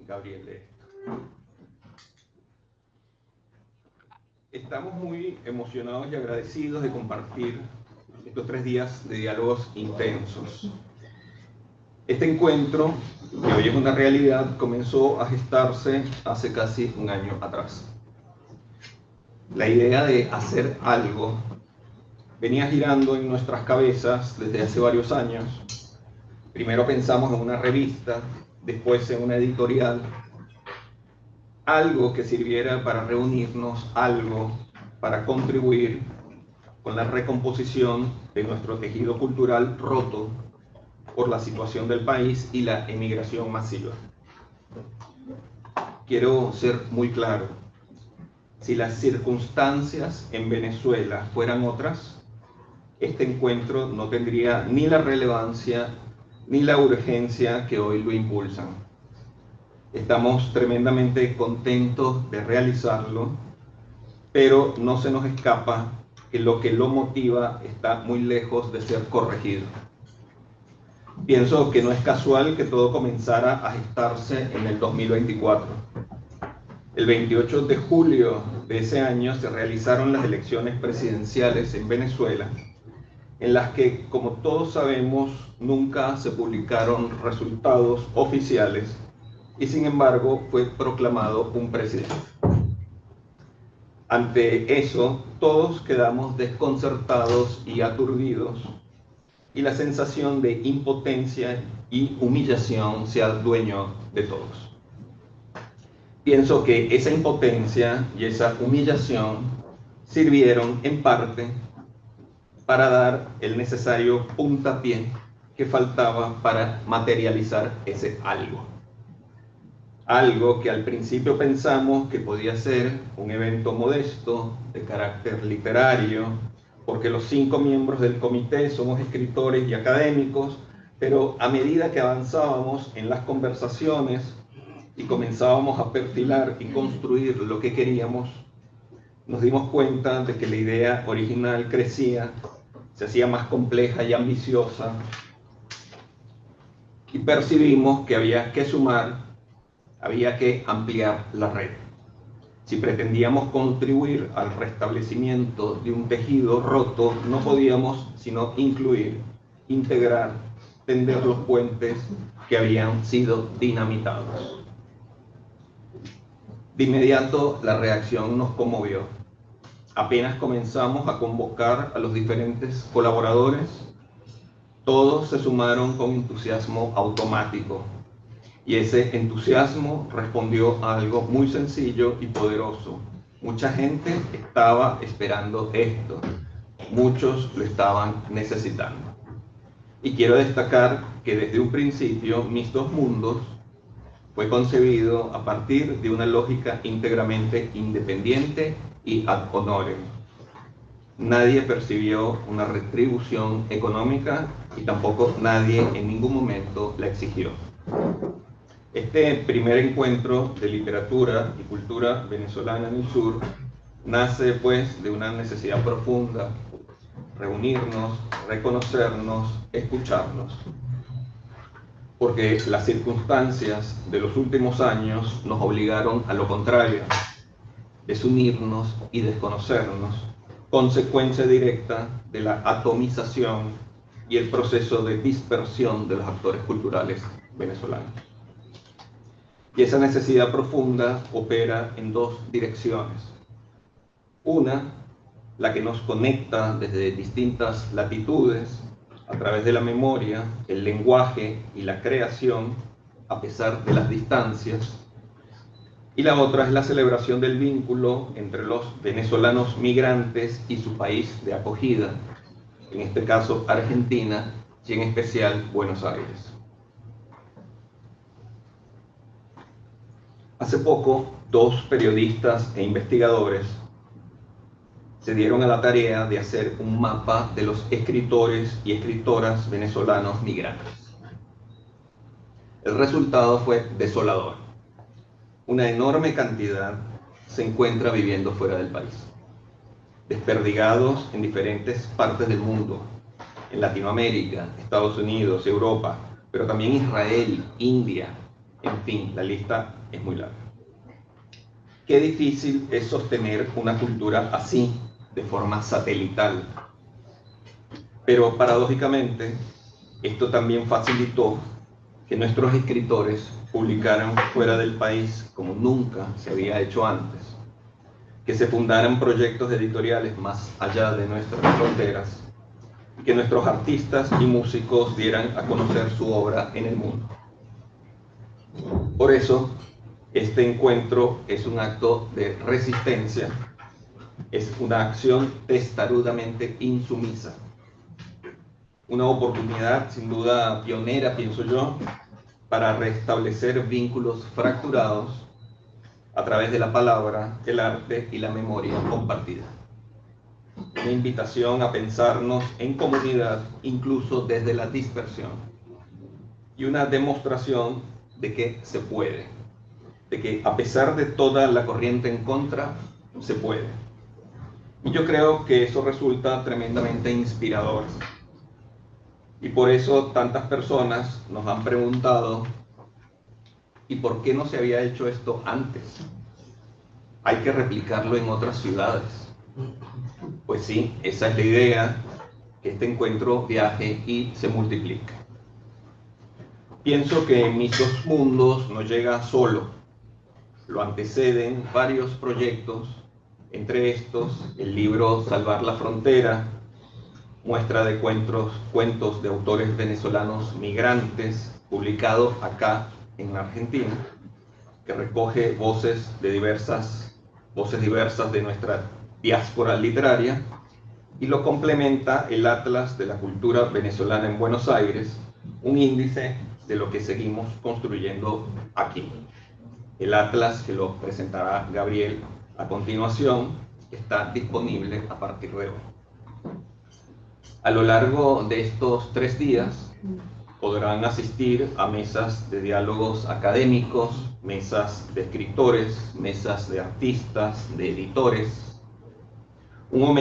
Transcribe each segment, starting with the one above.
Gabriel. Estamos muy emocionados y agradecidos de compartir estos 3 días de diálogos intensos. Este encuentro, que hoy es una realidad, comenzó a gestarse hace casi un año atrás. La idea de hacer algo venía girando en nuestras cabezas desde hace varios años. Primero pensamos en una revista, después en una editorial, algo que sirviera para reunirnos, algo para contribuir con la recomposición de nuestro tejido cultural roto por la situación del país y la emigración masiva. Quiero ser muy claro, si las circunstancias en Venezuela fueran otras, este encuentro no tendría ni la relevancia ni la urgencia que hoy lo impulsan. Estamos tremendamente contentos de realizarlo, pero no se nos escapa que lo motiva está muy lejos de ser corregido. Pienso que no es casual que todo comenzara a gestarse en el 2024. El 28 de julio de ese año se realizaron las elecciones presidenciales en Venezuela, en las que, como todos sabemos, nunca se publicaron resultados oficiales y, sin embargo, fue proclamado un presidente. Ante eso, todos quedamos desconcertados y aturdidos, y la sensación de impotencia y humillación se adueñó de todos. Pienso que esa impotencia y esa humillación sirvieron en parte para dar el necesario puntapié que faltaba para materializar ese algo. Algo que al principio pensamos que podía ser un evento modesto, de carácter literario, porque los 5 miembros del comité somos escritores y académicos, pero a medida que avanzábamos en las conversaciones y comenzábamos a perfilar y construir lo que queríamos, nos dimos cuenta de que la idea original crecía, se hacía más compleja y ambiciosa, y percibimos que había que sumar, había que ampliar la red. Si pretendíamos contribuir al restablecimiento de un tejido roto, no podíamos sino incluir, integrar, tender los puentes que habían sido dinamitados. De inmediato la reacción nos conmovió. Apenas comenzamos a convocar a los diferentes colaboradores, todos se sumaron con entusiasmo automático. Y ese entusiasmo respondió a algo muy sencillo y poderoso. Mucha gente estaba esperando esto. Muchos lo estaban necesitando. Y quiero destacar que desde un principio Mis Dos Mundos fue concebido a partir de una lógica íntegramente independiente y ad honorem. Nadie percibió una retribución económica y tampoco nadie en ningún momento la exigió. Este primer encuentro de literatura y cultura venezolana en el sur nace pues de una necesidad profunda: reunirnos, reconocernos, escucharnos. Porque las circunstancias de los últimos años nos obligaron a lo contrario, desunirnos y desconocernos, consecuencia directa de la atomización y el proceso de dispersión de los actores culturales venezolanos. Y esa necesidad profunda opera en 2 direcciones. Una, la que nos conecta desde distintas latitudes, a través de la memoria, el lenguaje y la creación, a pesar de las distancias. Y la otra es la celebración del vínculo entre los venezolanos migrantes y su país de acogida, en este caso Argentina y en especial Buenos Aires. Hace poco, 2 periodistas e investigadores se dieron a la tarea de hacer un mapa de los escritores y escritoras venezolanos migrantes. El resultado fue desolador. Una enorme cantidad se encuentra viviendo fuera del país, desperdigados en diferentes partes del mundo, en Latinoamérica, Estados Unidos, Europa, pero también Israel, India, En fin, la lista es muy larga. Qué difícil es sostener una cultura así, de forma satelital. Pero paradójicamente, esto también facilitó que nuestros escritores publicaran fuera del país como nunca se había hecho antes, que se fundaran proyectos editoriales más allá de nuestras fronteras, y que nuestros artistas y músicos dieran a conocer su obra en el mundo. Por eso, este encuentro es un acto de resistencia, es una acción testarudamente insumisa, una oportunidad sin duda pionera, pienso yo, para restablecer vínculos fracturados a través de la palabra, el arte y la memoria compartida. Una invitación a pensarnos en comunidad, incluso desde la dispersión. Y una demostración de que se puede, de que a pesar de toda la corriente en contra, se puede. Y yo creo que eso resulta tremendamente inspirador. Y por eso tantas personas nos han preguntado, ¿y por qué no se había hecho esto antes? Hay que replicarlo en otras ciudades. Pues sí, esa es la idea, que este encuentro viaje y se multiplique. Pienso que Mis Dos Mundos no llega solo. Lo anteceden varios proyectos, entre estos el libro Salvar la Frontera, muestra de cuentos de autores venezolanos migrantes, publicado acá en Argentina, que recoge voces diversas de nuestra diáspora literaria, y lo complementa el Atlas de la Cultura Venezolana en Buenos Aires, un índice de lo que seguimos construyendo aquí. El Atlas, que lo presentará Gabriel a continuación, está disponible a partir de hoy. A lo largo de estos 3 días podrán asistir a mesas de diálogos académicos, mesas de escritores, mesas de artistas, de editores, un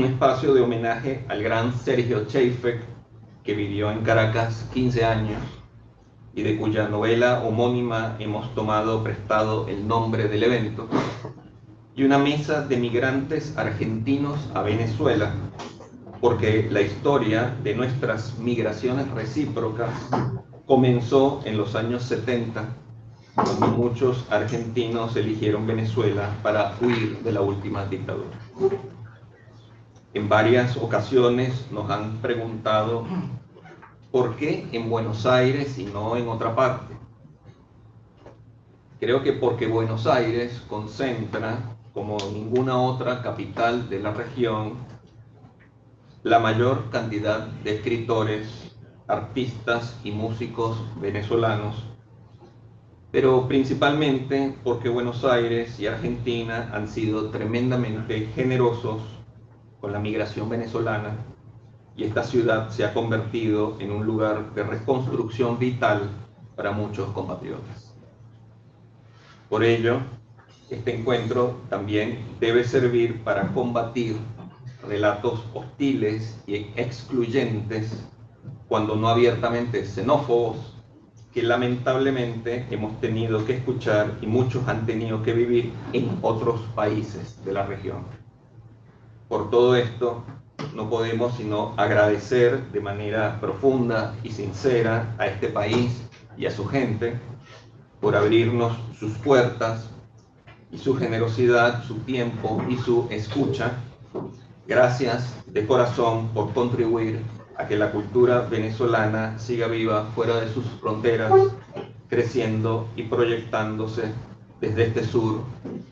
espacio de homenaje al gran Sergio Cheyfek, que vivió en Caracas 15 años y de cuya novela homónima hemos tomado prestado el nombre del evento, y una mesa de migrantes argentinos a Venezuela, porque la historia de nuestras migraciones recíprocas comenzó en los años 70, cuando muchos argentinos eligieron Venezuela para huir de la última dictadura. En varias ocasiones nos han preguntado ¿por qué en Buenos Aires y no en otra parte? Creo que porque Buenos Aires concentra, como ninguna otra capital de la región, la mayor cantidad de escritores, artistas y músicos venezolanos, pero principalmente porque Buenos Aires y Argentina han sido tremendamente generosos con la migración venezolana, y esta ciudad se ha convertido en un lugar de reconstrucción vital para muchos compatriotas. Por ello, este encuentro también debe servir para combatir relatos hostiles y excluyentes, cuando no abiertamente xenófobos, que lamentablemente hemos tenido que escuchar y muchos han tenido que vivir en otros países de la región. Por todo esto, no podemos sino agradecer de manera profunda y sincera a este país y a su gente por abrirnos sus puertas y su generosidad, su tiempo y su escucha. Gracias de corazón por contribuir a que la cultura venezolana siga viva fuera de sus fronteras, creciendo y proyectándose desde este sur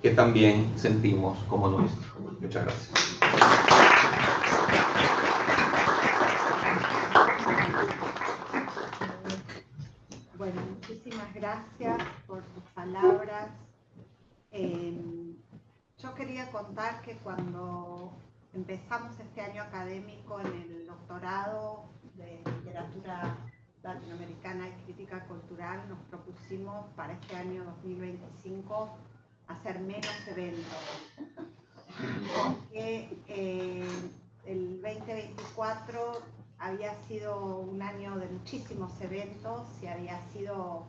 que también sentimos como nuestro. Muchas gracias. Bueno, muchísimas gracias por tus palabras. Yo quería contar que cuando empezamos este año académico en el doctorado de literatura latinoamericana y crítica cultural, nos propusimos para este año 2025 hacer menos eventos, porque el 2024 había sido un año de muchísimos eventos y había sido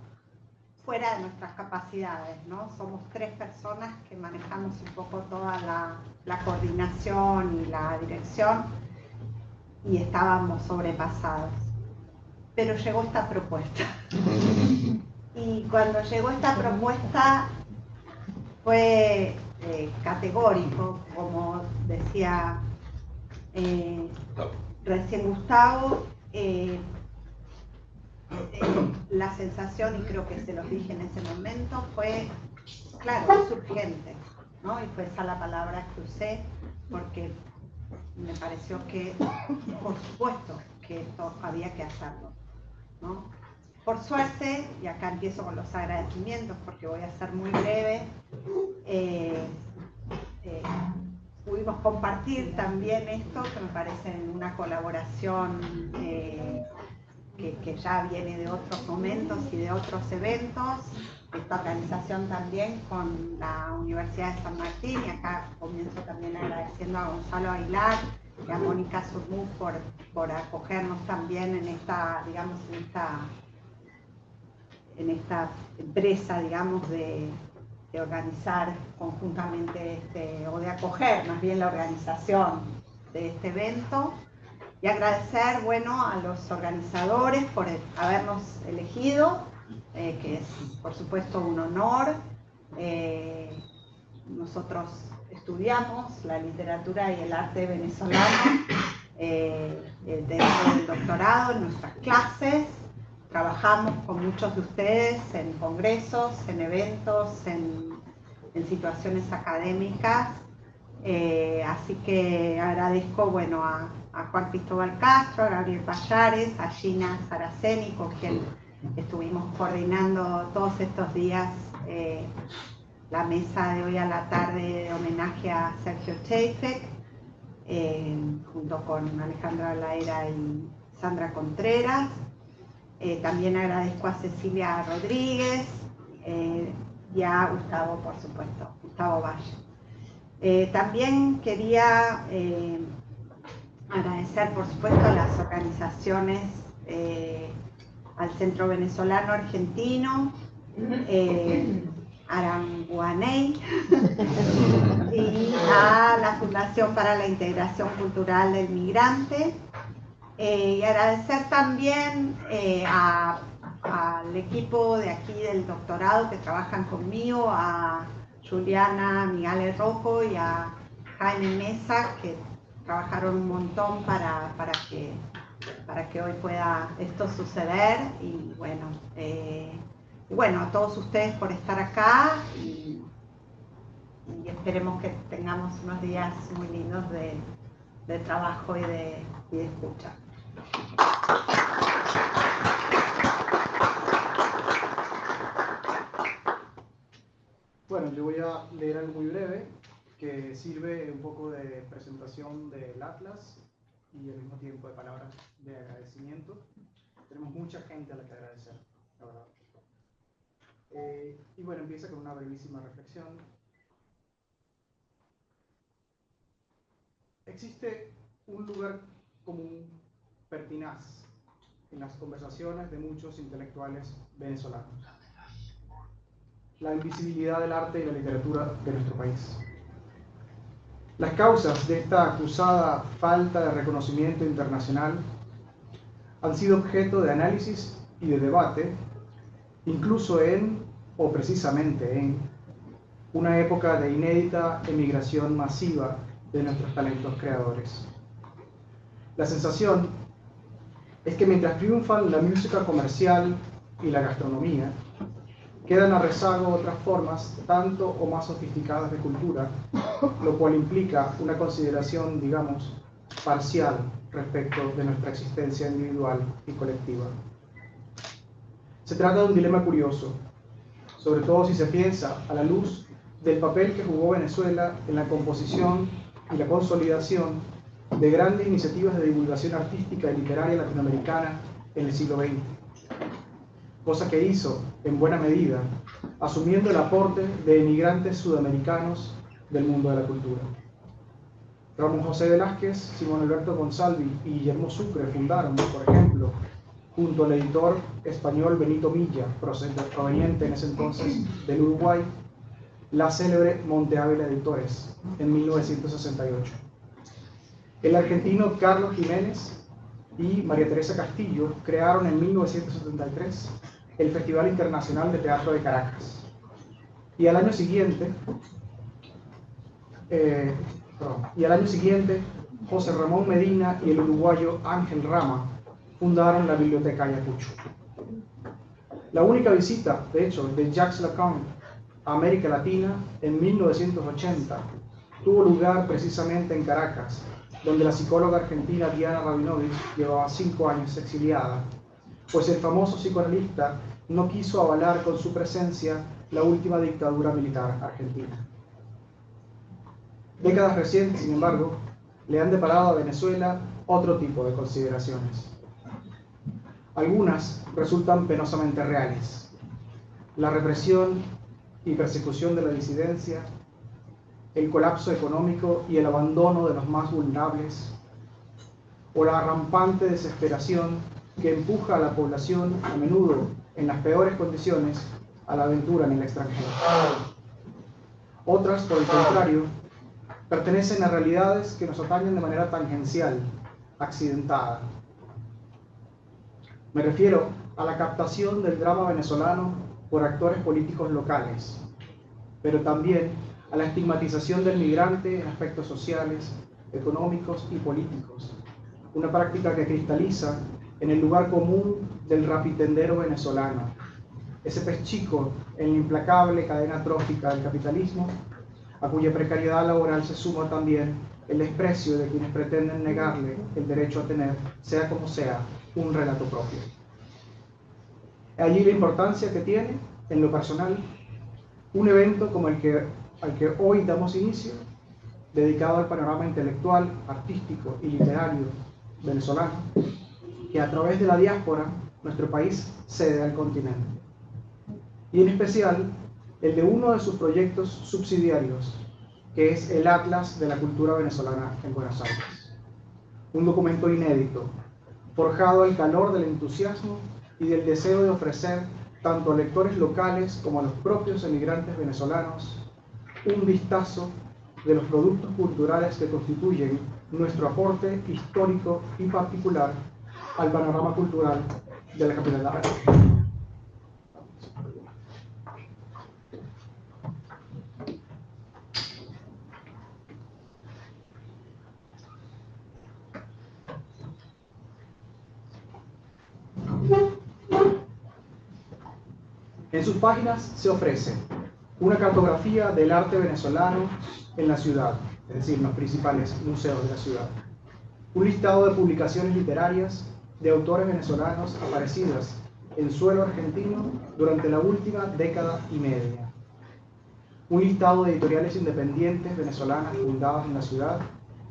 fuera de nuestras capacidades, ¿no? Somos 3 personas que manejamos un poco toda la coordinación y la dirección y estábamos sobrepasados. Pero llegó esta propuesta. Y cuando llegó esta propuesta fue categórico, como decía recién Gustavo, la sensación, y creo que se los dije en ese momento, fue, claro, es urgente, ¿no? Y fue esa la palabra que usé, porque me pareció que, por supuesto, que esto había que hacerlo, ¿no? Por suerte, y acá empiezo con los agradecimientos porque voy a ser muy breve, pudimos compartir también esto, que me parece una colaboración que ya viene de otros momentos y de otros eventos, esta organización también con la Universidad de San Martín, y acá comienzo también agradeciendo a Gonzalo Aguilar y a Mónica Surmú por acogernos también en esta, digamos, en esta empresa, digamos, de organizar conjuntamente o de acoger más bien la organización de este evento. Y agradecer, bueno, a los organizadores por habernos elegido, que es, por supuesto, un honor. Nosotros estudiamos la literatura y el arte venezolano dentro del doctorado, en nuestras clases. Trabajamos con muchos de ustedes en congresos, en eventos, en situaciones académicas. Así que agradezco, bueno, a Juan Cristóbal Castro, a Gabriel Payares, a Gina Saraceni, con quien estuvimos coordinando todos estos días la mesa de hoy a la tarde de homenaje a Sergio Chejfek, junto con Alejandra Laera y Sandra Contreras. También agradezco a Cecilia Rodríguez y a Gustavo, por supuesto, Gustavo Valle. También quería agradecer, por supuesto, a las organizaciones, al Centro Venezolano Argentino, Aranguaney, y a la Fundación para la Integración Cultural del Migrante. Y agradecer también al equipo de aquí del doctorado que trabajan conmigo, a Juliana Migales Rojo y a Jaime Mesa, que trabajaron un montón para que hoy pueda esto suceder. Y bueno, a todos ustedes por estar acá y esperemos que tengamos unos días muy lindos de trabajo y de escucha. Bueno, yo voy a leer algo muy breve que sirve un poco de presentación del Atlas y al mismo tiempo de palabras de agradecimiento. Tenemos mucha gente a la que agradecer, la verdad. Y bueno, empieza con una brevísima reflexión. Existe un lugar común pertinaz en las conversaciones de muchos intelectuales venezolanos: la invisibilidad del arte y la literatura de nuestro país. Las causas de esta acusada falta de reconocimiento internacional han sido objeto de análisis y de debate, incluso o precisamente en, una época de inédita emigración masiva de nuestros talentos creadores. La sensación es que mientras triunfan la música comercial y la gastronomía, quedan a rezago otras formas tanto o más sofisticadas de cultura, lo cual implica una consideración, digamos, parcial respecto de nuestra existencia individual y colectiva. Se trata de un dilema curioso, sobre todo si se piensa a la luz del papel que jugó Venezuela en la composición y la consolidación de grandes iniciativas de divulgación artística y literaria latinoamericana en el siglo XX. Cosa que hizo, en buena medida, asumiendo el aporte de emigrantes sudamericanos del mundo de la cultura. Ramón José Velázquez, Simón Alberto González y Guillermo Sucre fundaron, por ejemplo, junto al editor español Benito Milla, proveniente en ese entonces del Uruguay, la célebre Monte Ávila Editores, en 1968. El argentino Carlos Jiménez y María Teresa Castillo crearon en 1973 el Festival Internacional de Teatro de Caracas. Y al año siguiente, José Ramón Medina y el uruguayo Ángel Rama fundaron la Biblioteca Ayacucho. La única visita, de hecho, de Jacques Lacan a América Latina en 1980 tuvo lugar precisamente en Caracas, donde la psicóloga argentina Diana Rabinovich llevaba 5 años exiliada, pues el famoso psicoanalista no quiso avalar con su presencia la última dictadura militar argentina. Décadas recientes, sin embargo, le han deparado a Venezuela otro tipo de consideraciones. Algunas resultan penosamente reales. La represión y persecución de la disidencia, el colapso económico y el abandono de los más vulnerables, o la rampante desesperación que empuja a la población, a menudo en las peores condiciones, a la aventura en el extranjero. Otras, por el contrario, pertenecen a realidades que nos atañen de manera tangencial, accidentada. Me refiero a la captación del drama venezolano por actores políticos locales, pero también a la estigmatización del migrante en aspectos sociales, económicos y políticos, una práctica que cristaliza en el lugar común del rapitendero venezolano, ese pez chico en la implacable cadena trófica del capitalismo, a cuya precariedad laboral se suma también el desprecio de quienes pretenden negarle el derecho a tener, sea como sea, un relato propio. Allí la importancia que tiene, en lo personal, un evento como al que hoy damos inicio, dedicado al panorama intelectual, artístico y literario venezolano, que a través de la diáspora nuestro país cede al continente. Y en especial, el de uno de sus proyectos subsidiarios, que es el Atlas de la Cultura Venezolana en Buenos Aires. Un documento inédito, forjado al calor del entusiasmo y del deseo de ofrecer tanto a lectores locales como a los propios emigrantes venezolanos un vistazo de los productos culturales que constituyen nuestro aporte histórico y particular al panorama cultural de la capital de la República. En sus páginas se ofrece una cartografía del arte venezolano en la ciudad, es decir, en los principales museos de la ciudad, un listado de publicaciones literarias de autores venezolanos aparecidas en suelo argentino durante la última década y media, un listado de editoriales independientes venezolanas fundadas en la ciudad,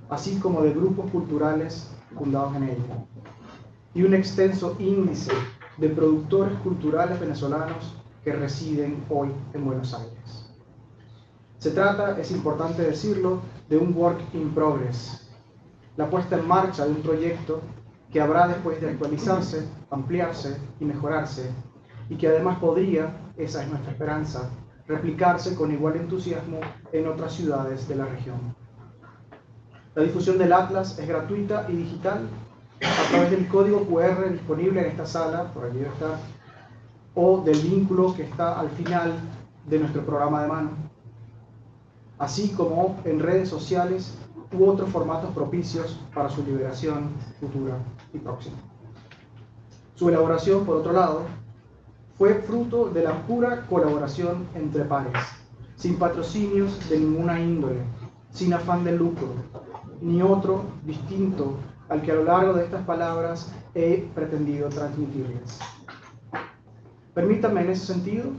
así como de grupos culturales fundados en ella, y un extenso índice de productores culturales venezolanos que residen hoy en Buenos Aires. Se trata, es importante decirlo, de un work in progress, la puesta en marcha de un proyecto que habrá después de actualizarse, ampliarse y mejorarse, y que además podría, esa es nuestra esperanza, replicarse con igual entusiasmo en otras ciudades de la región. La difusión del Atlas es gratuita y digital a través del código QR disponible en esta sala, por allí debe estar, o del vínculo que está al final de nuestro programa de mano, así como en redes sociales u otros formatos propicios para su liberación futura y próxima. Su elaboración, por otro lado, fue fruto de la pura colaboración entre pares, sin patrocinios de ninguna índole, sin afán de lucro, ni otro distinto al que a lo largo de estas palabras he pretendido transmitirles. Permítanme en ese sentido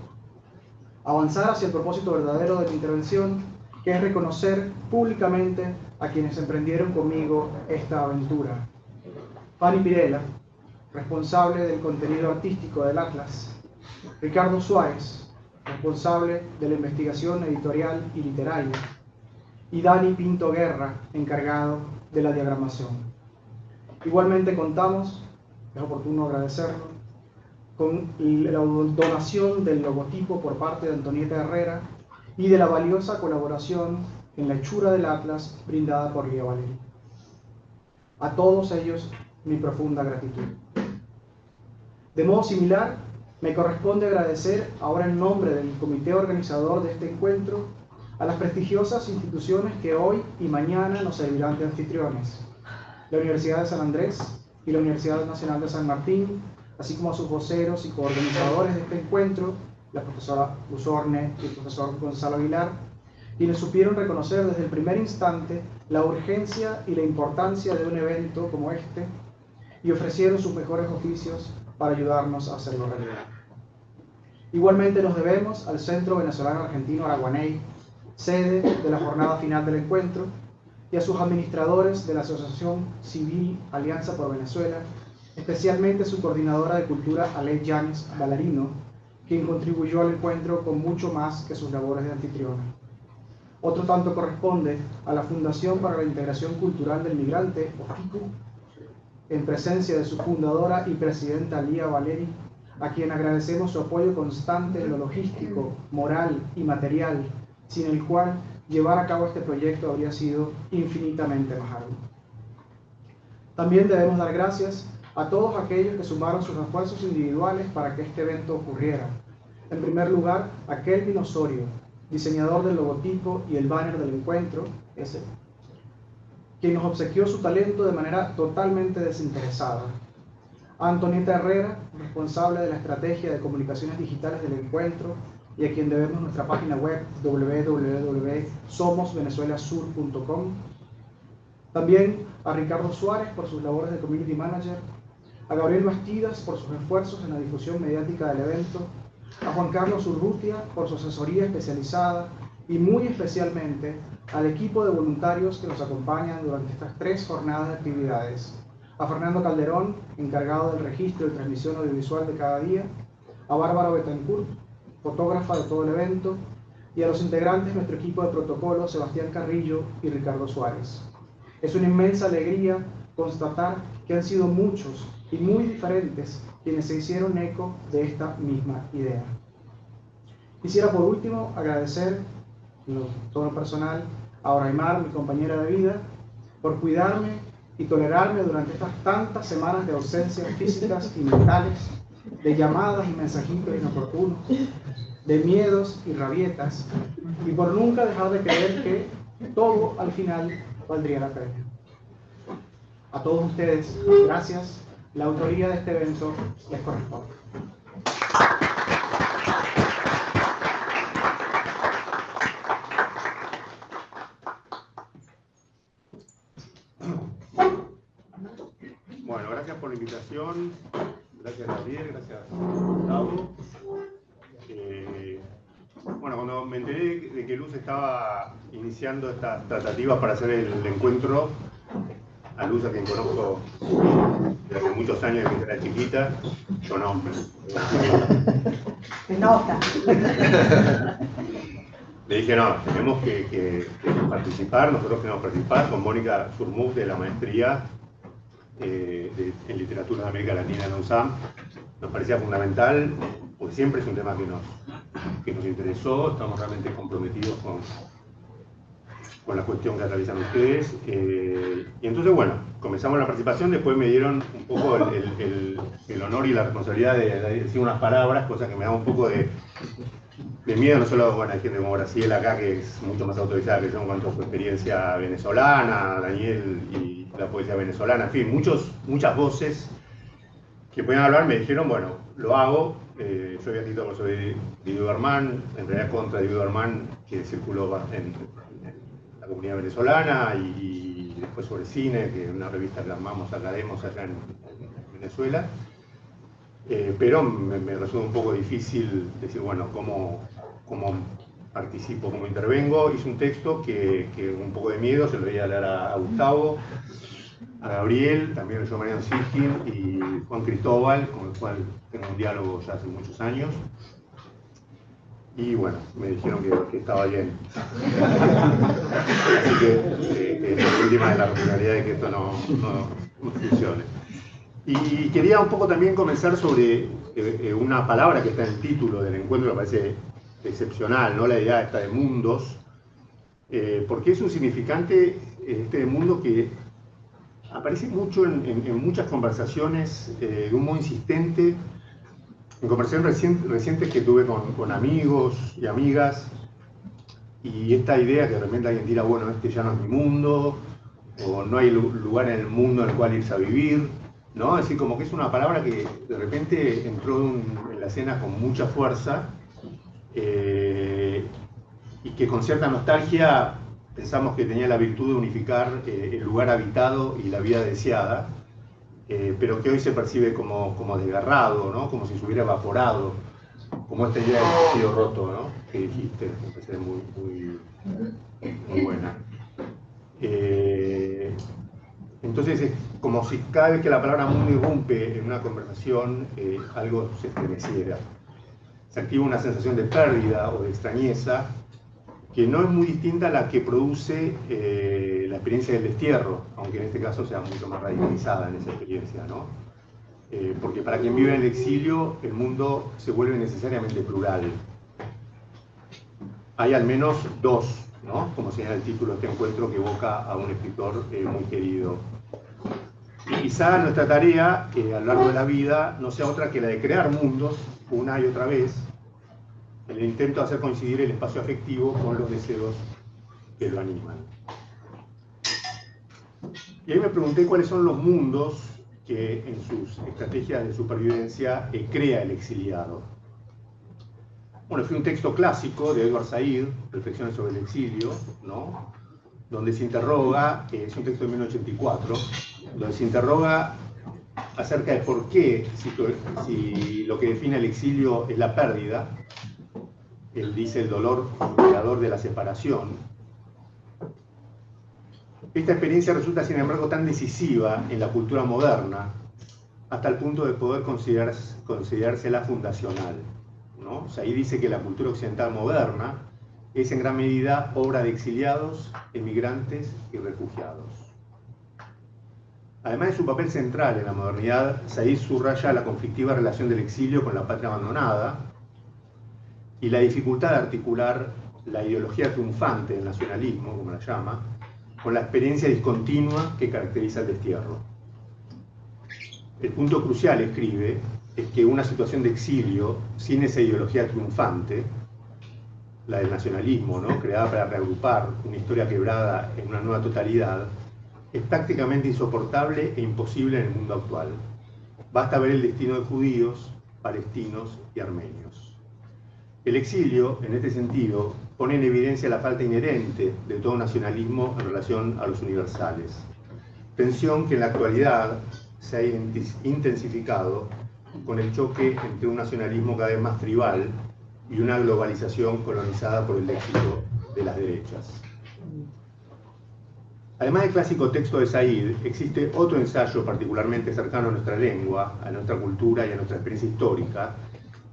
avanzar hacia el propósito verdadero de mi intervención, que es reconocer públicamente a quienes emprendieron conmigo esta aventura. Fanny Pirela, responsable del contenido artístico del Atlas; Ricardo Suárez, responsable de la investigación editorial y literaria; y Dani Pinto Guerra, encargado de la diagramación. Igualmente contamos es oportuno agradecerlo, con la donación del logotipo por parte de Antonieta Herrera y de la valiosa colaboración en la hechura del Atlas brindada por Lía Valeri. A todos ellos mi profunda gratitud. De modo similar, me corresponde agradecer ahora en nombre del comité organizador de este encuentro a las prestigiosas instituciones que hoy y mañana nos servirán de anfitriones: la Universidad de San Andrés y la Universidad Nacional de San Martín, así como a sus voceros y coorganizadores de este encuentro, la profesora Luz Orne y el profesor Gonzalo Aguilar, quienes supieron reconocer desde el primer instante la urgencia y la importancia de un evento como este y ofrecieron sus mejores oficios para ayudarnos a hacerlo realidad. Igualmente nos debemos al Centro Venezolano Argentino Araguaney, sede de la jornada final del encuentro, y a sus administradores de la Asociación Civil Alianza por Venezuela, especialmente su coordinadora de cultura, Alet Yanes Ballarino, quien contribuyó al encuentro con mucho más que sus labores de anfitriona. Otro tanto corresponde a la Fundación para la Integración Cultural del Migrante, OFICU, en presencia de su fundadora y presidenta Lía Valeri, a quien agradecemos su apoyo constante en lo logístico, moral y material, sin el cual llevar a cabo este proyecto habría sido infinitamente más arduo. También debemos dar gracias a todos aquellos que sumaron sus esfuerzos individuales para que este evento ocurriera. En primer lugar, a Kelvin Osorio, diseñador del logotipo y el banner del encuentro, quien nos obsequió su talento de manera totalmente desinteresada. A Antonieta Herrera, responsable de la estrategia de comunicaciones digitales del encuentro y a quien debemos nuestra página web www.somosvenezuelasur.com. También a Ricardo Suárez por sus labores de Community Manager, a Gabriel Bastidas por sus esfuerzos en la difusión mediática del evento, a Juan Carlos Urrutia por su asesoría especializada y muy especialmente al equipo de voluntarios que nos acompañan durante estas 3 jornadas de actividades, a Fernando Calderón, encargado del registro y transmisión audiovisual de cada día, a Bárbara Betancourt, fotógrafa de todo el evento, y a los integrantes de nuestro equipo de protocolo, Sebastián Carrillo y Ricardo Suárez. Es una inmensa alegría constatar que han sido muchos y muy diferentes quienes se hicieron eco de esta misma idea. Quisiera por último agradecer, en todo lo personal, a Oraimar, mi compañera de vida, por cuidarme y tolerarme durante estas tantas semanas de ausencias físicas y mentales, de llamadas y mensajitos inoportunos, de miedos y rabietas, y por nunca dejar de creer que todo al final valdría la pena. A todos ustedes, gracias. La autoría de este evento les corresponde. Bueno, gracias por la invitación. Gracias, Gabriel. Gracias, Gustavo. Bueno, cuando me enteré de que Luz estaba iniciando estas tratativas para hacer el encuentro, a Luz, a quien conozco desde hace muchos años, desde que era chiquita, yo no. Se nota. Le dije, no, tenemos que participar, nosotros queremos participar con Mónica Surmuk de la maestría en literatura de América Latina en la USAM. Nos parecía fundamental, porque siempre es un tema que nos interesó, estamos realmente comprometidos con la cuestión que atraviesan ustedes. Y entonces, bueno, comenzamos la participación, después me dieron un poco el honor y la responsabilidad de decir unas palabras, cosa que me da un poco de miedo. No solo, bueno, hay gente como Graciela acá, que es mucho más autorizada que yo en cuanto a su experiencia venezolana, Daniel y la poesía venezolana, en fin, muchas voces que podían hablar. Me dijeron, bueno, lo hago. Yo había escrito algo sobre Diego Berman, en realidad contra Diego Berman, que circuló en la comunidad venezolana, y después sobre cine, que es una revista que armamos acá en Venezuela. Pero me resulta un poco difícil decir, bueno, cómo participo, cómo intervengo. Hice un texto que un poco de miedo, se lo voy a leer a Gustavo, a Gabriel, también yo, Mariano Sitkin y Juan Cristóbal, con el cual tengo un diálogo ya hace muchos años. Y bueno, me dijeron que estaba bien. Así que es la última de la responsabilidad de que esto no funcione. Y quería un poco también comenzar sobre una palabra que está en el título del encuentro, que me parece excepcional, ¿no? La idea esta de mundos, porque es un significante de mundo que aparece mucho en muchas conversaciones de un modo insistente, en conversaciones recientes que tuve con amigos y amigas, y esta idea que de repente alguien dirá, bueno, este ya no es mi mundo, o no hay lugar en el mundo en el cual irse a vivir, ¿no? Es decir, como que es una palabra que de repente entró en la escena con mucha fuerza, y que con cierta nostalgia pensamos que tenía la virtud de unificar el lugar habitado y la vida deseada, pero que hoy se percibe como desgarrado, ¿no? Como si se hubiera evaporado, como esta idea del tejido roto, ¿no? Que dijiste, me parece muy buena. Entonces es como si cada vez que la palabra mundo irrumpe en una conversación, algo se estremeciera. Se activa una sensación de pérdida o de extrañeza que no es muy distinta a la que produce la experiencia del destierro, aunque en este caso sea mucho más radicalizada en esa experiencia, ¿no? Porque para quien vive en el exilio, el mundo se vuelve necesariamente plural. Hay al menos dos, ¿no? Como señala el título de este encuentro, que evoca a un escritor muy querido. Y quizá nuestra tarea a lo largo de la vida no sea otra que la de crear mundos una y otra vez, en el intento de hacer coincidir el espacio afectivo con los deseos que lo animan. Y ahí me pregunté cuáles son los mundos que en sus estrategias de supervivencia crea el exiliado. Bueno, fue un texto clásico de Edward Said, Reflexiones sobre el exilio, ¿no? Donde se interroga, es un texto de 1984, donde se interroga acerca de por qué, si lo que define el exilio es la pérdida, él dice el dolor creador de la separación, esta experiencia resulta sin embargo tan decisiva en la cultura moderna, hasta el punto de poder considerársela fundacional, ¿no? O sea, ahí dice que la cultura occidental moderna es en gran medida obra de exiliados, emigrantes y refugiados. Además de su papel central en la modernidad, Said subraya la conflictiva relación del exilio con la patria abandonada y la dificultad de articular la ideología triunfante del nacionalismo, como la llama, con la experiencia discontinua que caracteriza el destierro. El punto crucial, escribe, es que una situación de exilio sin esa ideología triunfante, la del nacionalismo, ¿no? Creada para reagrupar una historia quebrada en una nueva totalidad, es prácticamente insoportable e imposible en el mundo actual. Basta ver el destino de judíos, palestinos y armenios. El exilio, en este sentido, pone en evidencia la falta inherente de todo nacionalismo en relación a los universales. Tensión que en la actualidad se ha intensificado con el choque entre un nacionalismo cada vez más tribal y una globalización colonizada por el léxico de las derechas. Además del clásico texto de Said, existe otro ensayo particularmente cercano a nuestra lengua, a nuestra cultura y a nuestra experiencia histórica,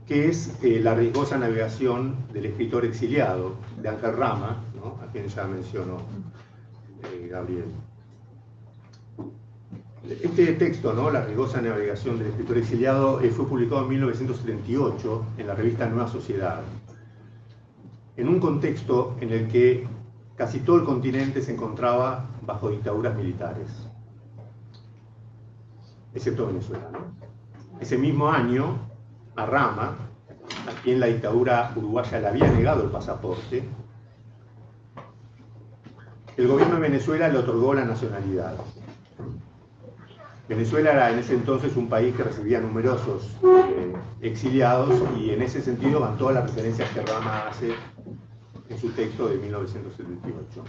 que es la riesgosa navegación del escritor exiliado, de Ángel Rama, ¿no? A quien ya mencionó Gabriel. Este texto, ¿no? La riesgosa navegación del escritor exiliado, fue publicado en 1978 en la revista Nueva Sociedad, en un contexto en el que casi todo el continente se encontraba bajo dictaduras militares, excepto Venezuela, ¿no? Ese mismo año, a Rama, a quien la dictadura uruguaya le había negado el pasaporte, el gobierno de Venezuela le otorgó la nacionalidad. Venezuela era en ese entonces un país que recibía numerosos exiliados, y en ese sentido van todas las referencias que Rama hace en su texto de 1978.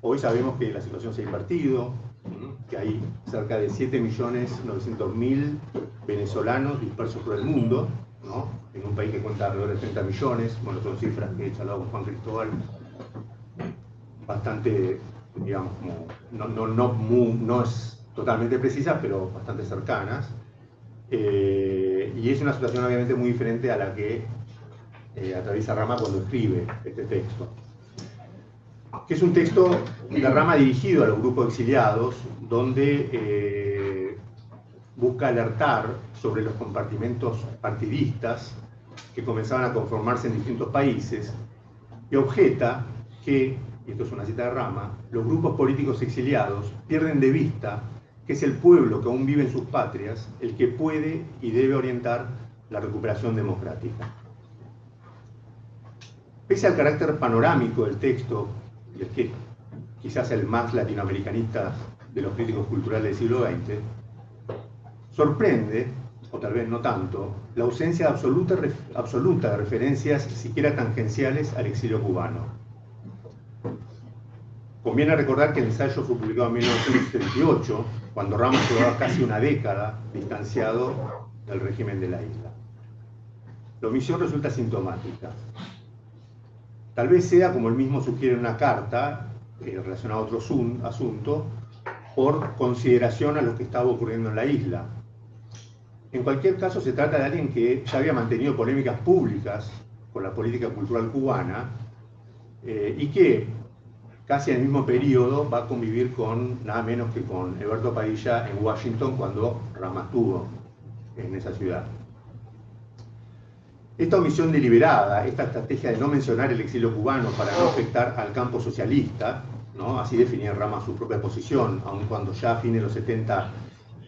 Hoy sabemos que la situación se ha invertido, que hay cerca de 7.900.000 venezolanos dispersos por el mundo, ¿no? En un país que cuenta alrededor de 30 millones, bueno, son cifras que he charlado con Juan Cristóbal, bastante, digamos, no es totalmente precisas, pero bastante cercanas, y es una situación obviamente muy diferente a la que atraviesa Rama cuando escribe este texto, que es un texto de Rama dirigido a los grupos exiliados, donde busca alertar sobre los compartimentos partidistas que comenzaban a conformarse en distintos países y objeta que, y esto es una cita de Rama, los grupos políticos exiliados pierden de vista que es el pueblo que aún vive en sus patrias el que puede y debe orientar la recuperación democrática. Pese al carácter panorámico del texto, y el que quizás el más latinoamericanista de los críticos culturales del siglo XX, sorprende, o tal vez no tanto, la ausencia absoluta de referencias siquiera tangenciales al exilio cubano. Conviene recordar que el ensayo fue publicado en 1978, cuando Rama llevaba casi una década distanciado del régimen de la isla. La omisión resulta sintomática. Tal vez sea, como él mismo sugiere en una carta, relacionada a otro asunto, por consideración a lo que estaba ocurriendo en la isla. En cualquier caso, se trata de alguien que ya había mantenido polémicas públicas con la política cultural cubana y que casi en el mismo periodo va a convivir con nada menos que con Eberto Padilla en Washington cuando Rama estuvo en esa ciudad. Esta omisión deliberada, esta estrategia de no mencionar el exilio cubano para no afectar al campo socialista, ¿no? Así definía Rama su propia posición, aun cuando ya a fines de los 70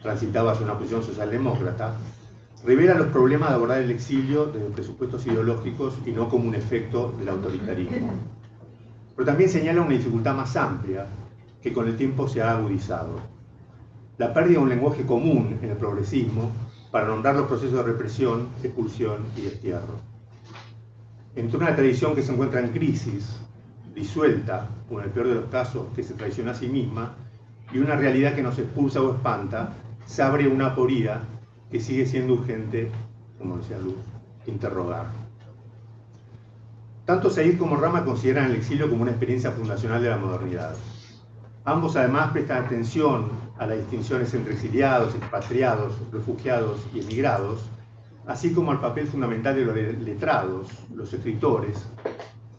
transitaba hacia una posición socialdemócrata, revela los problemas de abordar el exilio desde presupuestos ideológicos y no como un efecto del autoritarismo. Pero también señala una dificultad más amplia que con el tiempo se ha agudizado. La pérdida de un lenguaje común en el progresismo para nombrar los procesos de represión, expulsión y destierro. Entre una tradición que se encuentra en crisis, disuelta, o en el peor de los casos, que se traiciona a sí misma, y una realidad que nos expulsa o espanta, se abre una aporía que sigue siendo urgente, como decía Luz, interrogar. Tanto Said como Rama consideran el exilio como una experiencia fundacional de la modernidad. Ambos además prestan atención a las distinciones entre exiliados, expatriados, refugiados y emigrados, así como al papel fundamental de los letrados, los escritores,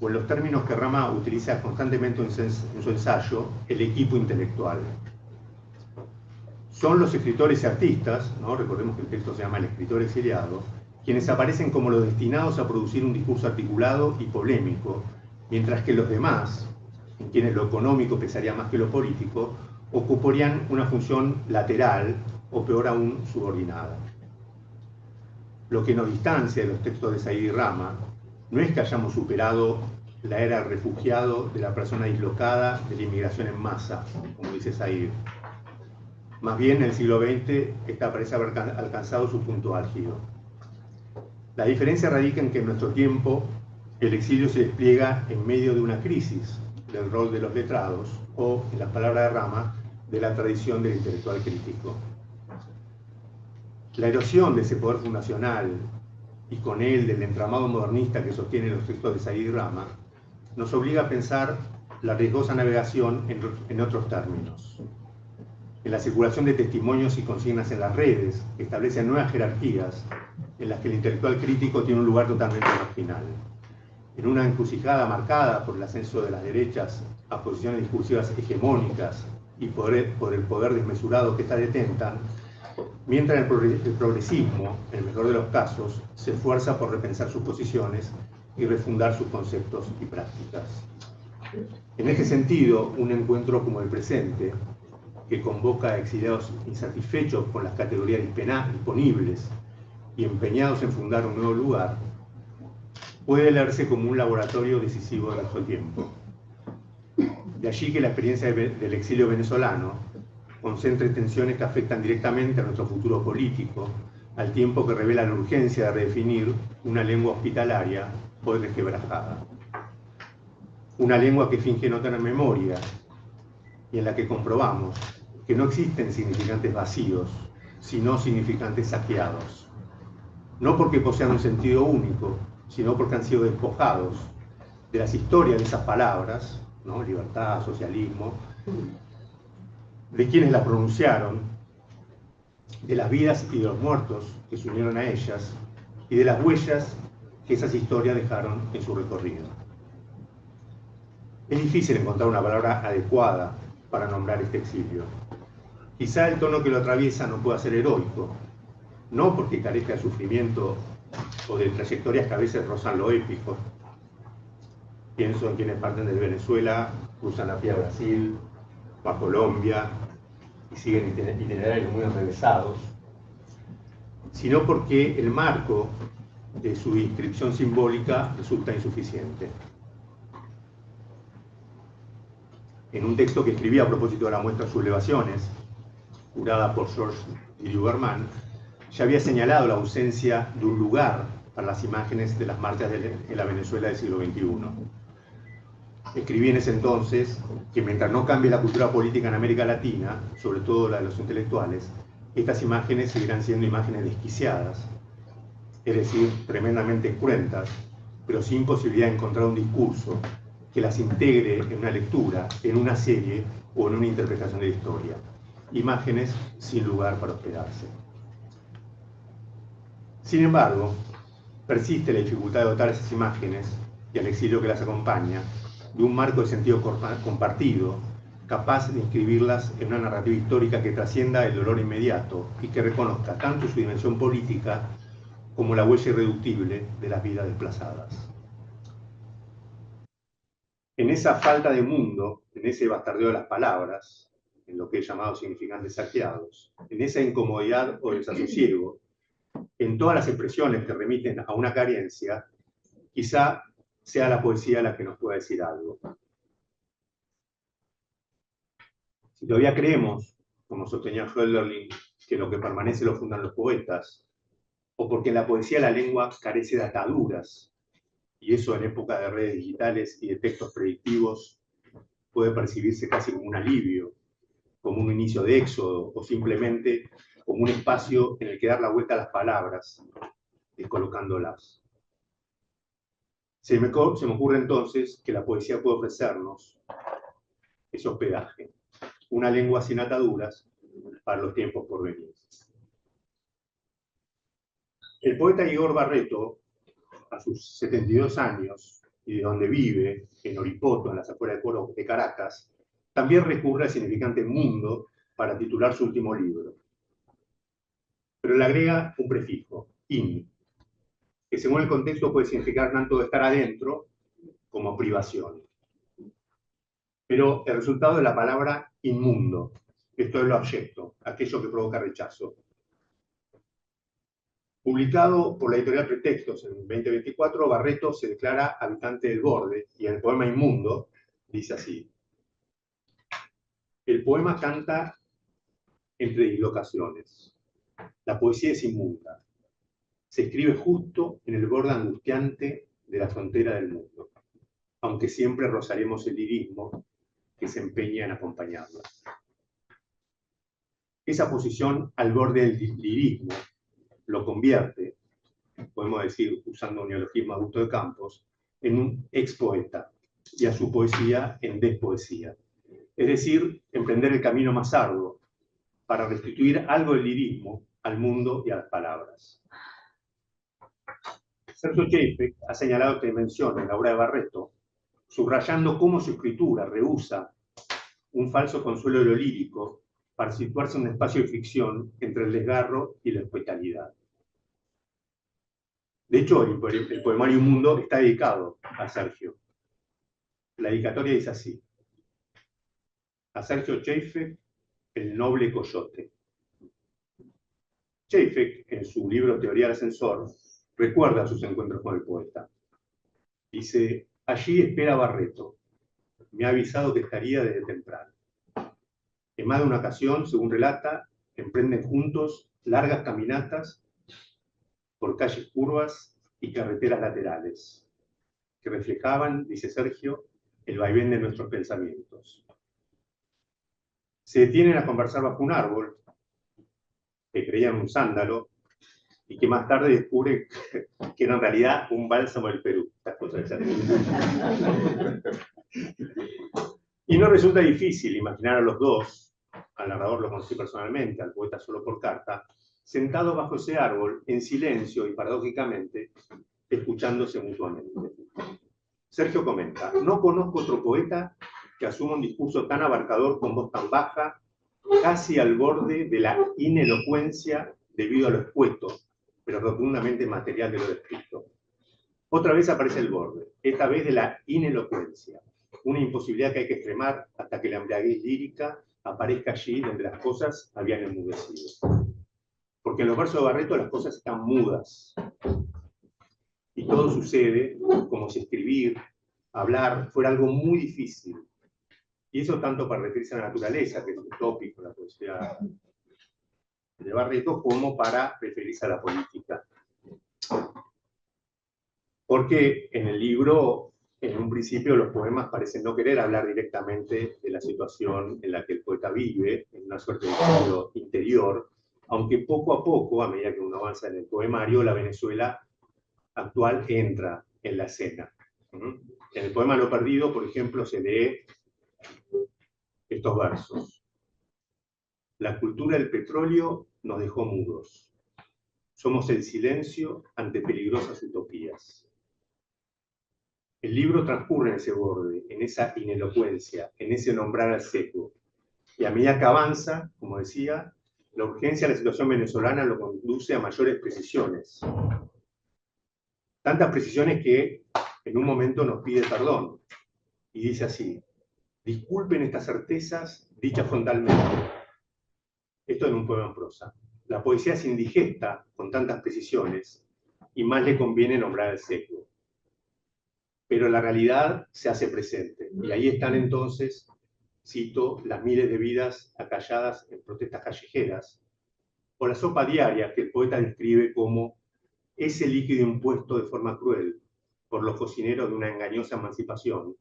o en los términos que Rama utiliza constantemente en su ensayo, el equipo intelectual. Son los escritores y artistas, ¿no? Recordemos que el texto se llama El escritor exiliado, quienes aparecen como los destinados a producir un discurso articulado y polémico, mientras que los demás, en quienes lo económico pesaría más que lo político, ocuparían una función lateral o peor aún subordinada. Lo que nos distancia de los textos de Said y Rama no es que hayamos superado la era del refugiado, de la persona dislocada, de la inmigración en masa, como dice Said. Más bien, en el siglo XX, esta parece haber alcanzado su punto álgido. La diferencia radica en que en nuestro tiempo el exilio se despliega en medio de una crisis del rol de los letrados o, en las palabras de Rama, de la tradición del intelectual crítico. La erosión de ese poder fundacional y con él del entramado modernista que sostiene los textos de Said y Rama nos obliga a pensar la riesgosa navegación en otros términos. En la circulación de testimonios y consignas en las redes que establecen nuevas jerarquías en las que el intelectual crítico tiene un lugar totalmente marginal. En una encrucijada marcada por el ascenso de las derechas a posiciones discursivas hegemónicas y por el poder desmesurado que éstas detentan, mientras el progresismo, en el mejor de los casos, se esfuerza por repensar sus posiciones y refundar sus conceptos y prácticas. En este sentido, un encuentro como el presente, que convoca a exiliados insatisfechos con las categorías disponibles y empeñados en fundar un nuevo lugar, puede leerse como un laboratorio decisivo de nuestro tiempo. De allí que la experiencia del exilio venezolano concentre tensiones que afectan directamente a nuestro futuro político, al tiempo que revela la urgencia de redefinir una lengua hospitalaria hoy resquebrajada. Una lengua que finge no tener memoria y en la que comprobamos que no existen significantes vacíos, sino significantes saqueados. No porque posean un sentido único, sino porque han sido despojados de las historias de esas palabras, ¿no? Libertad, socialismo, de quienes las pronunciaron, de las vidas y de los muertos que se unieron a ellas, y de las huellas que esas historias dejaron en su recorrido. Es difícil encontrar una palabra adecuada para nombrar este exilio. Quizá el tono que lo atraviesa no pueda ser heroico, no porque carezca de sufrimiento o de trayectorias que a veces rozan lo épico. Pienso en quienes parten de Venezuela, cruzan a pie a Brasil, o a Colombia, y siguen itinerarios muy enrevesados, sino porque el marco de su inscripción simbólica resulta insuficiente. En un texto que escribí a propósito de la muestra Sublevaciones, curada por George Duberman, ya había señalado la ausencia de un lugar para las imágenes de las marchas en la Venezuela del siglo XXI. Escribí en ese entonces que mientras no cambie la cultura política en América Latina, sobre todo la de los intelectuales, estas imágenes seguirán siendo imágenes desquiciadas, es decir, tremendamente cruentas, pero sin posibilidad de encontrar un discurso que las integre en una lectura, en una serie o en una interpretación de la historia. Imágenes sin lugar para hospedarse. Sin embargo, persiste la dificultad de dotar esas imágenes y al exilio que las acompaña de un marco de sentido compartido, capaz de inscribirlas en una narrativa histórica que trascienda el dolor inmediato y que reconozca tanto su dimensión política como la huella irreductible de las vidas desplazadas. En esa falta de mundo, en ese bastardeo de las palabras, en lo que he llamado significantes saqueados, en esa incomodidad o desasosiego, en todas las expresiones que remiten a una carencia, quizá sea la poesía la que nos pueda decir algo. Si todavía creemos, como sostenía Hölderlin, que lo que permanece lo fundan los poetas, o porque en la poesía la lengua carece de ataduras, y eso en época de redes digitales y de textos predictivos puede percibirse casi como un alivio, como un inicio de éxodo, o simplemente como un espacio en el que dar la vuelta a las palabras, descolocándolas. Se me ocurre entonces que la poesía puede ofrecernos ese hospedaje, una lengua sin ataduras para los tiempos por venir. El poeta Igor Barreto, a sus 72 años, y de donde vive, en Oripoto, en las afueras de Caracas, también recurre al significante mundo para titular su último libro. Pero le agrega un prefijo, in, que según el contexto puede significar tanto de estar adentro como privación. Pero el resultado de la palabra inmundo, esto es lo abyecto, aquello que provoca rechazo. Publicado por la editorial Pretextos en 2024, Barreto se declara habitante del borde y en el poema Inmundo dice así: el poema canta entre dislocaciones. La poesía es inmunda. Se escribe justo en el borde angustiante de la frontera del mundo, aunque siempre rozaremos el lirismo que se empeña en acompañarla. Esa posición al borde del lirismo lo convierte, podemos decir, usando un neologismo Augusto de Campos, en un expoeta, y a su poesía en despoesía. Es decir, emprender el camino más arduo para restituir algo del lirismo al mundo y a las palabras. Sergio Chafek ha señalado esta dimensión en la obra de Barreto, subrayando cómo su escritura rehúsa un falso consuelo de lo lírico para situarse en un espacio de ficción entre el desgarro y la hospitalidad. De hecho, el poemario Mundo está dedicado a Sergio. La dedicatoria dice así: a Sergio Chafek, el noble coyote. Chafek, en su libro Teoría del Ascensor, recuerda sus encuentros con el poeta. Dice: allí espera Barreto. Me ha avisado que estaría desde temprano. En más de una ocasión, según relata, emprenden juntos largas caminatas por calles curvas y carreteras laterales, que reflejaban, dice Sergio, el vaivén de nuestros pensamientos. Se detienen a conversar bajo un árbol, que creían un sándalo, y que más tarde descubre que era en realidad un bálsamo del Perú. Y no resulta difícil imaginar a los dos, al narrador lo conocí personalmente, al poeta solo por carta, sentados bajo ese árbol, en silencio y paradójicamente, escuchándose mutuamente. Sergio comenta: no conozco otro poeta que asuma un discurso tan abarcador con voz tan baja casi al borde de la inelocuencia debido a lo expuesto, pero rotundamente material de lo descrito. Otra vez aparece el borde, esta vez de la inelocuencia, una imposibilidad que hay que extremar hasta que la embriaguez lírica aparezca allí donde las cosas habían enmudecido. Porque en los versos de Barreto las cosas están mudas, y todo sucede como si escribir, hablar, fuera algo muy difícil. Y eso tanto para referirse a la naturaleza, que es un tópico en la poesía de Barreto, como para referirse a la política. Porque en el libro, en un principio, los poemas parecen no querer hablar directamente de la situación en la que el poeta vive, en una suerte de estudio interior, aunque poco a poco, a medida que uno avanza en el poemario, la Venezuela actual entra en la escena. En el poema Lo Perdido, por ejemplo, se lee estos versos. La cultura del petróleo nos dejó mudos. Somos el silencio ante peligrosas utopías. El libro transcurre en ese borde, en esa inelocuencia, en ese nombrar al seco. Y a medida que avanza, como decía, la urgencia de la situación venezolana lo conduce a mayores precisiones. Tantas precisiones que en un momento nos pide perdón. Y dice así: disculpen estas certezas dichas frontalmente. Esto en un poema en prosa. La poesía es indigesta con tantas precisiones y más le conviene nombrar al seco. Pero la realidad se hace presente. Y ahí están entonces, cito, las miles de vidas acalladas en protestas callejeras, o la sopa diaria que el poeta describe como ese líquido impuesto de forma cruel por los cocineros de una engañosa emancipación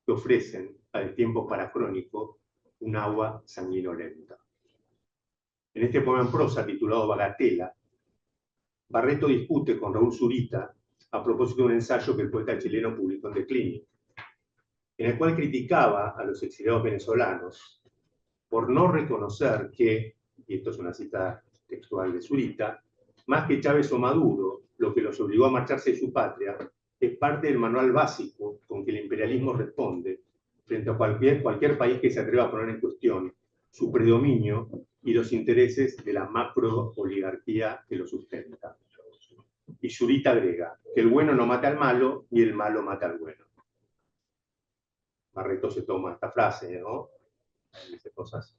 que ofrecen, al tiempo paracrónico, un agua sanguinolenta. En este poema en prosa titulado Bagatela, Barreto discute con Raúl Zurita a propósito de un ensayo que el poeta chileno publicó en The Clinic, en el cual criticaba a los exiliados venezolanos por no reconocer que, y esto es una cita textual de Zurita, más que Chávez o Maduro, lo que los obligó a marcharse de su patria es parte del manual básico con que el imperialismo responde frente a cualquier país que se atreva a poner en cuestión su predominio y los intereses de la macro-oligarquía que lo sustenta. Y Zurita agrega que el bueno no mata al malo y el malo mata al bueno. Barreto se toma esta frase, ¿no? Dice cosas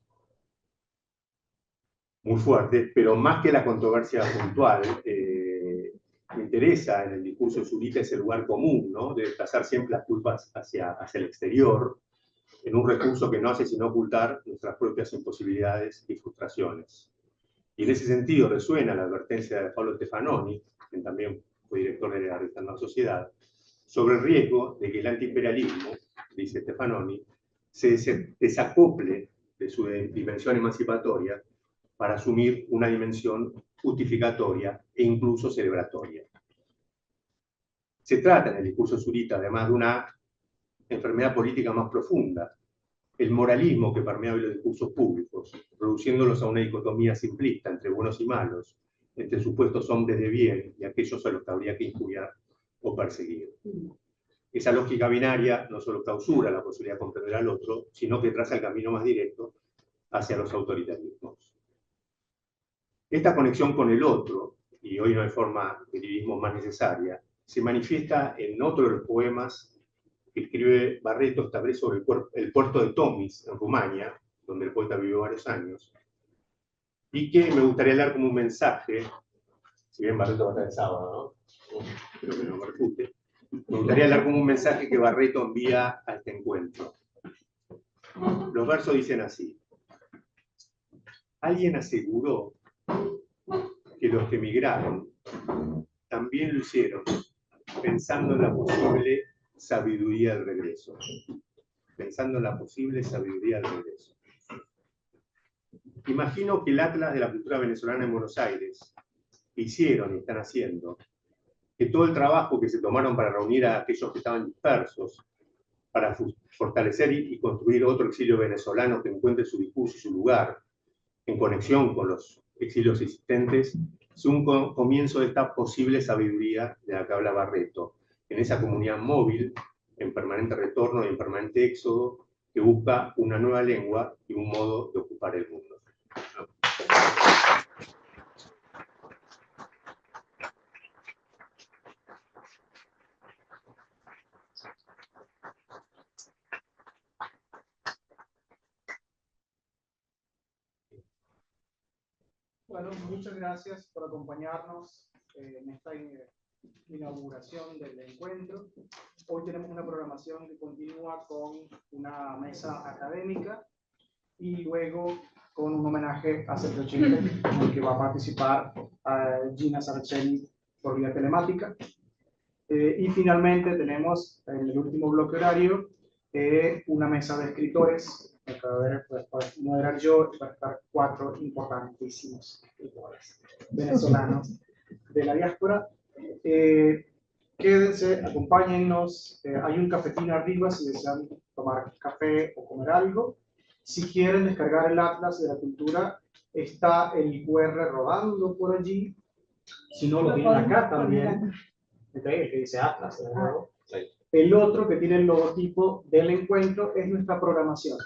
muy fuertes, pero más que la controversia puntual, me interesa en el discurso de Zurita ese lugar común, ¿no? De desplazar siempre las culpas hacia el exterior, en un recurso que no hace sino ocultar nuestras propias imposibilidades y frustraciones. Y en ese sentido resuena la advertencia de Paolo Stefanoni, quien también fue director de la revista Nueva Sociedad, sobre el riesgo de que el antiimperialismo, dice Stefanoni, se desacople de su dimensión emancipatoria para asumir una dimensión justificatoria e incluso celebratoria. Se trata en el discurso Zurita, además, de una enfermedad política más profunda, el moralismo que permea los discursos públicos, reduciéndolos a una dicotomía simplista entre buenos y malos, entre supuestos hombres de bien y aquellos a los que habría que injuriar o perseguir. Esa lógica binaria no solo clausura la posibilidad de comprender al otro, sino que traza el camino más directo hacia los autoritarismos. Esta conexión con el otro, y hoy no hay forma de lirismo más necesaria, se manifiesta en otro de los poemas que escribe Barreto, esta vez sobre el puerto de Tomis, en Rumania, donde el poeta vivió varios años, y que me gustaría leer como un mensaje, si bien Barreto va a estar el sábado, ¿no? Espero que no me refute. Me gustaría leer como un mensaje que Barreto envía a este encuentro. Los versos dicen así: alguien aseguró que los que emigraron también lo hicieron pensando en la posible sabiduría del regreso. Pensando en la posible sabiduría del regreso. Imagino que el Atlas de la cultura venezolana en Buenos Aires hicieron y están haciendo, que todo el trabajo que se tomaron para reunir a aquellos que estaban dispersos, para fortalecer y construir otro exilio venezolano que encuentre su discurso y su lugar en conexión con los exilios existentes, es un comienzo de esta posible sabiduría de la que habla Barreto, en esa comunidad móvil, en permanente retorno y en permanente éxodo, que busca una nueva lengua y un modo de ocupar el mundo. Bueno, muchas gracias por acompañarnos en esta inauguración del encuentro. Hoy tenemos una programación que continúa con una mesa académica y luego con un homenaje a Sergio Chile, en el que va a participar Gina Saraceni por vía telemática. Y finalmente tenemos en el último bloque horario una mesa de escritores. Para moderar yo, para estar 4 importantísimos escritores venezolanos de la diáspora. Quédense, acompáñennos. Hay un cafetín arriba si desean tomar café o comer algo. Si quieren descargar el Atlas de la Cultura, está el QR rodando por allí. Si no, lo tienen acá también. El que dice Atlas, de nuevo. El otro que tiene el logotipo del encuentro es nuestra programación.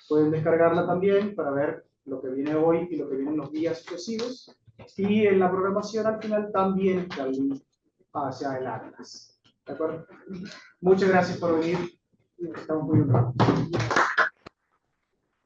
Pueden descargarla también para ver lo que viene hoy y lo que vienen los días sucesivos. Y en la programación al final también está el link hacia el Atlas. ¿De acuerdo? Muchas gracias por venir. Estamos muy honrados.